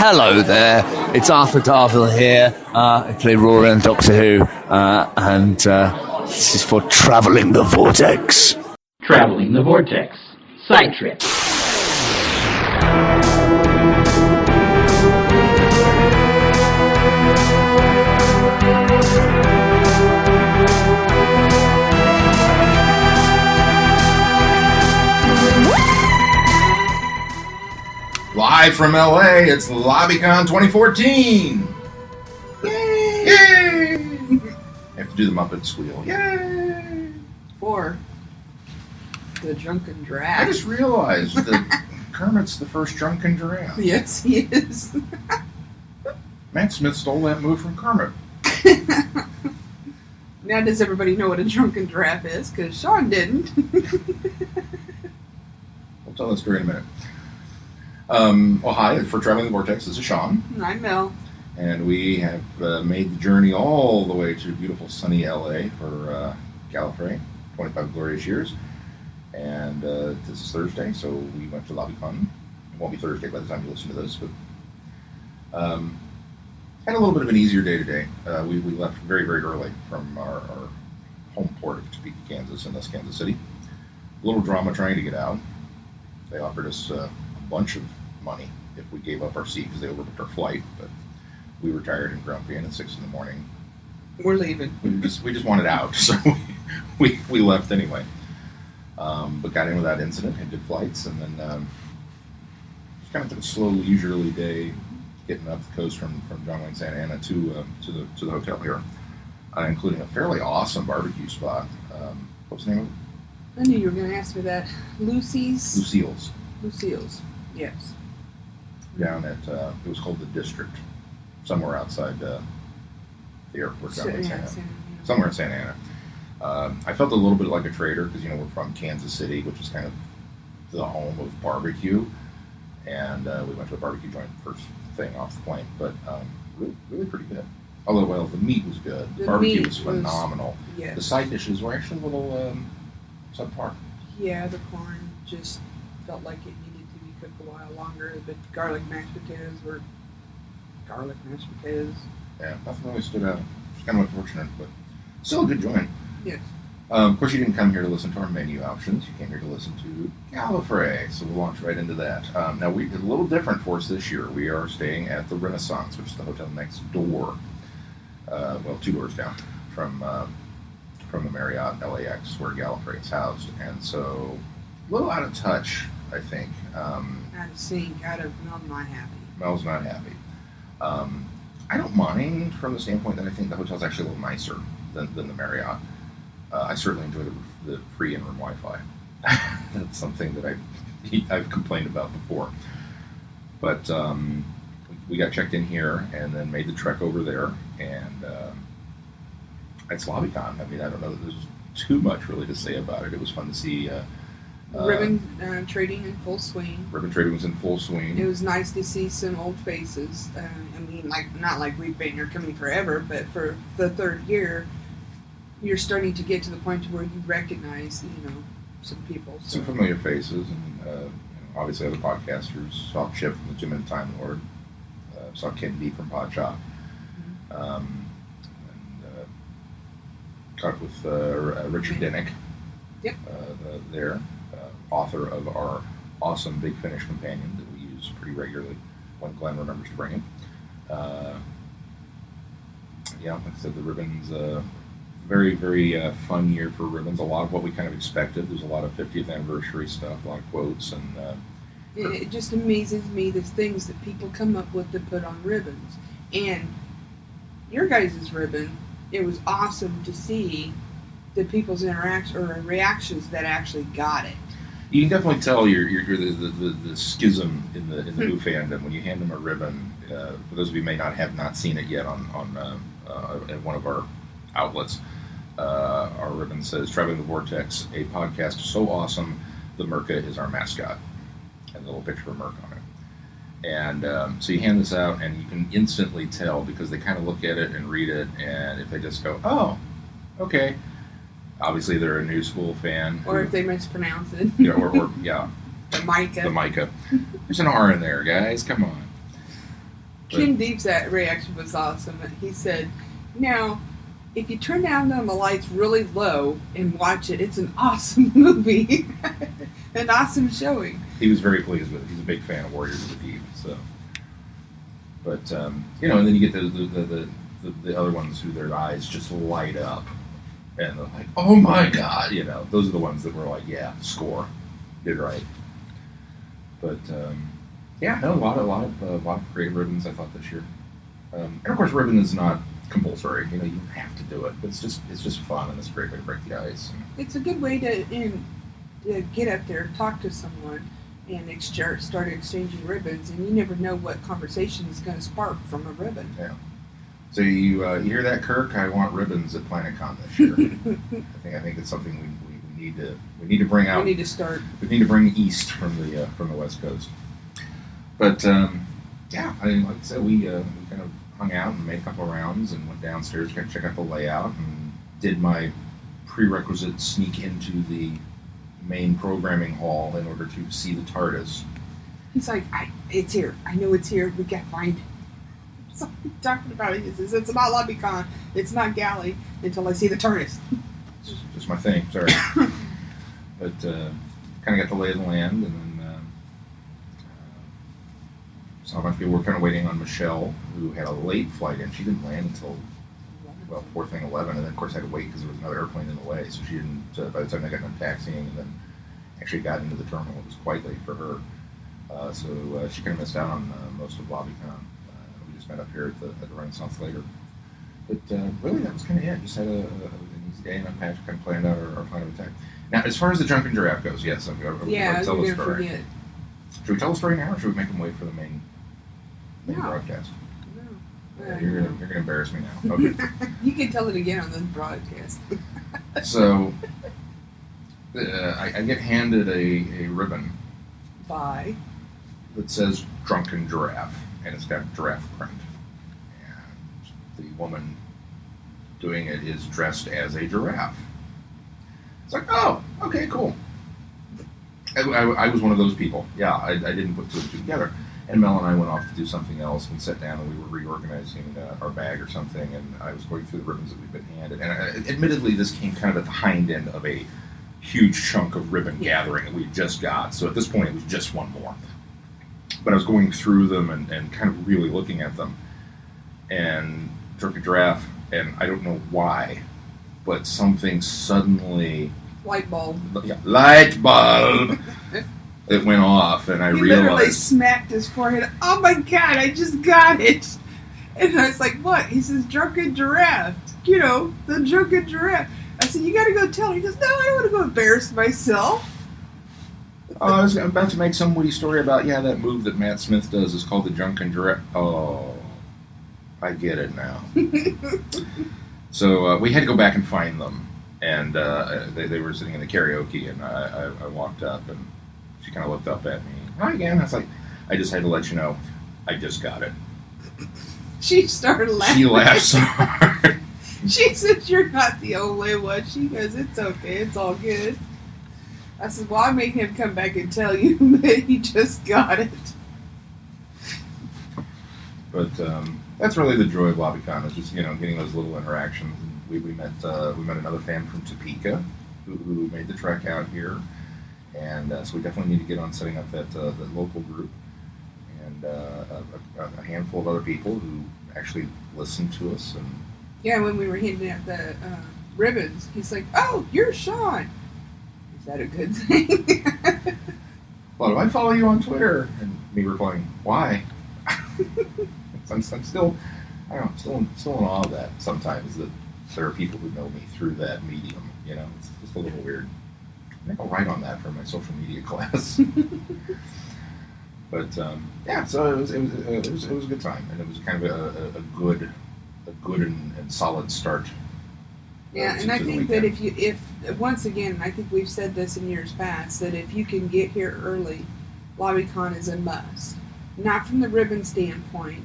Hello there, it's Arthur Darvill here. I play Rory in Doctor Who, and this is for Travelling the Vortex. Travelling the Vortex. Side trip. Live from LA, it's LobbyCon 2014! Yay! Yay! I have to do the Muppet squeal. Yay! Or the Drunken Giraffe. I just realized that Kermit's the first Drunken Giraffe. Yes, he is. Matt Smith stole that move from Kermit. Now does everybody know what a Drunken Giraffe is? Because Sean didn't. We'll tell that story in a minute. Well, hi, for Traveling the Vortex, this is Sean. I'm Mel. And we have made the journey all the way to beautiful sunny LA for Gallifrey, 25 glorious years. And this is Thursday, so we went to LobbyCon. It won't be Thursday by the time you listen to this, but had a little bit of an easier day today. We left very, very early from our home port of Topeka, Kansas, and thus Kansas City. A little drama trying to get out. They offered us a bunch of money if we gave up our seat because they overbooked our flight, but we were tired and grumpy, and at 6 in the morning We're leaving. we just wanted out, so we left anyway. But got into that incident, had good flights, and then just kind of took a slow, leisurely day getting up the coast from John Wayne, Santa Ana to the hotel here, including a fairly awesome barbecue spot. What's the name of it? I knew you were going to ask me that. Lucille's. Yes. Down at it was called the District, somewhere outside the airport. Down in Santa Ana. Somewhere in Santa Ana. I felt a little bit like a traitor because we're from Kansas City, which is kind of the home of barbecue, and we went to a barbecue joint first thing off the plane, but really pretty good. Although, well, the meat was good, the barbecue was phenomenal. Yes. The side dishes were actually a little subpar. Yeah, the corn just felt like it needed to be cooked a while longer. The garlic mashed potatoes were garlic mashed potatoes. Yeah, nothing really stood out. It's kind of unfortunate, but still a good joint. Yes. Of course, you didn't come here to listen to our menu options. You came here to listen to Gallifrey, so we'll launch right into that. Now, it's a little different for us this year. We are staying at the Renaissance, which is the hotel next door. Well, 2 doors down from the Marriott LAX, where Gallifrey is housed. And so, a little out of touch, I think. Out of sync, Mel's not happy. Mel's not happy. I don't mind from the standpoint that I think the hotel's actually a little nicer than the Marriott. I certainly enjoy the free in-room Wi-Fi. That's something that I've complained about before. But we got checked in here and then made the trek over there, and it's LobbyCon. I mean, I don't know that there's too much really to say about it. It was fun to see ribbon trading in full swing. Ribbon trading was in full swing. It was nice to see some old faces. I mean, not like we've been here coming forever, but for the 3rd year, you're starting to get to the point where you recognize, some people. So. Some familiar faces, and obviously other podcasters. Saw Chip from the 2-Minute Time Lord. Saw Kennedy from Pod Shop. Mm-hmm. And talked with Richard Dinnick. Yep. There, author of our awesome Big Finish companion that we use pretty regularly when Glenn remembers to bring it. Like I said, the ribbons. Very, very fun year for ribbons. A lot of what we kind of expected. There's a lot of 50th anniversary stuff, a lot of quotes, and it just amazes me the things that people come up with to put on ribbons. And your guys' ribbon, it was awesome to see the people's reactions that actually got it. You can definitely tell you're the schism in the Who fandom when you hand them a ribbon. For those of you who may not seen it yet on at one of our outlets. Our ribbon says, Traveling the Vortex, a podcast so awesome, the Merca is our mascot. And a little picture of Merc on it. And so you hand this out, and you can instantly tell, because they kind of look at it and read it, and if they just go, oh, okay. Obviously, they're a new school fan. Or if they mispronounce it. Or yeah. The Micah. The Micah. There's an R in there, guys. Come on. Kim Deep's reaction was awesome. He said, "Now, if you turn down the lights really low and watch it, it's an awesome movie, an awesome showing." He was very pleased with it. He's a big fan of Warriors of the Deep. So, but and then you get the other ones who their eyes just light up, and they're like, "Oh my God!" Those are the ones that were like, "Yeah, score, did right." But a lot of creative ribbons I thought this year, and of course, ribbon is not compulsory. You have to do it, but it's just fun, and it's a great way to break the ice. It's a good way to get up there, talk to someone, and start exchanging ribbons, and you never know what conversation is going to spark from a ribbon. Yeah. So you hear that, Kirk? I want ribbons at PlanetCon this year. I think it's something we need to bring out. We need to start. We need to bring east from the West Coast. But like I said, we kind of hung out and made a couple of rounds and went downstairs to check out the layout and did my prerequisite sneak into the main programming hall in order to see the TARDIS. He's like, it's here. I know it's here. We got to find it. So he's talking about it. He says, it's not LobbyCon. It's not Galley until I see the TARDIS. Just my thing. Sorry. But kind of got the lay of the land, and then saw a bunch of people were kind of waiting on Michelle, who had a late flight in. She didn't land until, well, poor thing, 11, and then of course had to wait because there was another airplane in the way, so she didn't, by the time they got done taxiing and then actually got into the terminal, it was quite late for her. So she kind of missed out on most of LobbyCon. We just met up here at the Renaissance later. But really, that was kind of it. Just had an easy day, and kind of planned out our plan of attack. Now, as far as the Drunken Giraffe goes, yes, I'm going to tell the story. Forget. Should we tell the story now, or should we make them wait for the main broadcast? No. You're gonna embarrass me now. Okay. You can tell it again on the broadcast. So, I get handed a ribbon Bye. that says Drunken Giraffe, and it's got giraffe print. And the woman doing it is dressed as a giraffe. It's like, oh, okay, cool. I was one of those people. Yeah, I didn't put two and two together. And Mel and I went off to do something else and sat down and we were reorganizing our bag or something, and I was going through the ribbons that we've been handed. And admittedly, this came kind of at the hind end of a huge chunk of ribbon gathering that we just got. So at this point, it was just one more. But I was going through them and kind of really looking at them. And Drunken Giraffe, and I don't know why, but something suddenly... Light bulb. Yeah, light bulb! It went off, and I he realized... He literally smacked his forehead. Oh my God, I just got it! And I was like, what? He says, Drunken Giraffe. The Drunken Giraffe. I said, you gotta go tell her. He goes, no, I don't want to go embarrass myself. Oh, I was about to make some witty story about, that move that Matt Smith does is called the Drunken Giraffe. Oh, I get it now. So we had to go back and find them. And they were sitting in the karaoke, and I walked up, and she kind of looked up at me. Hi again. I was like, I just had to let you know, I just got it. She started laughing. She laughed so hard. She said, you're not the only one. She goes, it's okay. It's all good. I said, well, I made him come back and tell you that he just got it. But that's really the joy of LobbyCon, is just, getting those little interactions. We met another fan from Topeka who made the trek out here, and so we definitely need to get on setting up that local group, and a handful of other people who actually listen to us. And yeah, when we were handing out the ribbons, he's like, "Oh, you're Sean." Is that a good thing? Well, do I follow you on Twitter? And me replying, "Why?" I'm still, I don't know, still in awe of that sometimes, that there are people who know me through that medium. It's just a little weird. I think I'll write on that for my social media class. But so it was a good time, and it was kind of a good and solid start. Yeah, and I think that if once again, I think we've said this in years past, that if you can get here early, LobbyCon is a must. Not from the ribbon standpoint,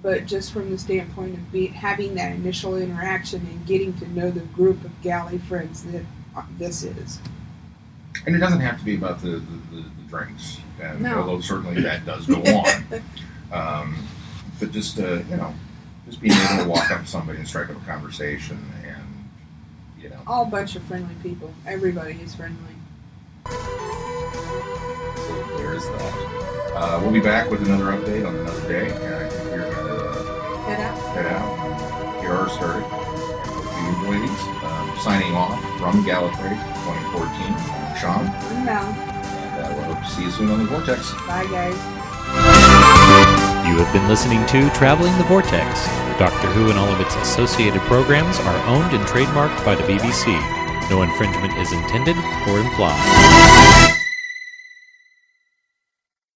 but just from the standpoint of having that initial interaction and getting to know the group of galley friends that this is. And it doesn't have to be about the drinks, and no. Although certainly that does go on. but just just being able to walk up to somebody and strike up a conversation, and all a bunch of friendly people. Everybody is friendly. so there's that. We'll be back with another update on another day, and I think we're going to Head out. head out and get ours started. Hope you enjoy these. Signing off from Gallifrey 2014. I'm Sean, I'm Mel. and we'll hope to see you soon on the Vortex. Bye, guys. You have been listening to Traveling the Vortex. Doctor Who and all of its associated programs are owned and trademarked by the BBC. No infringement is intended or implied.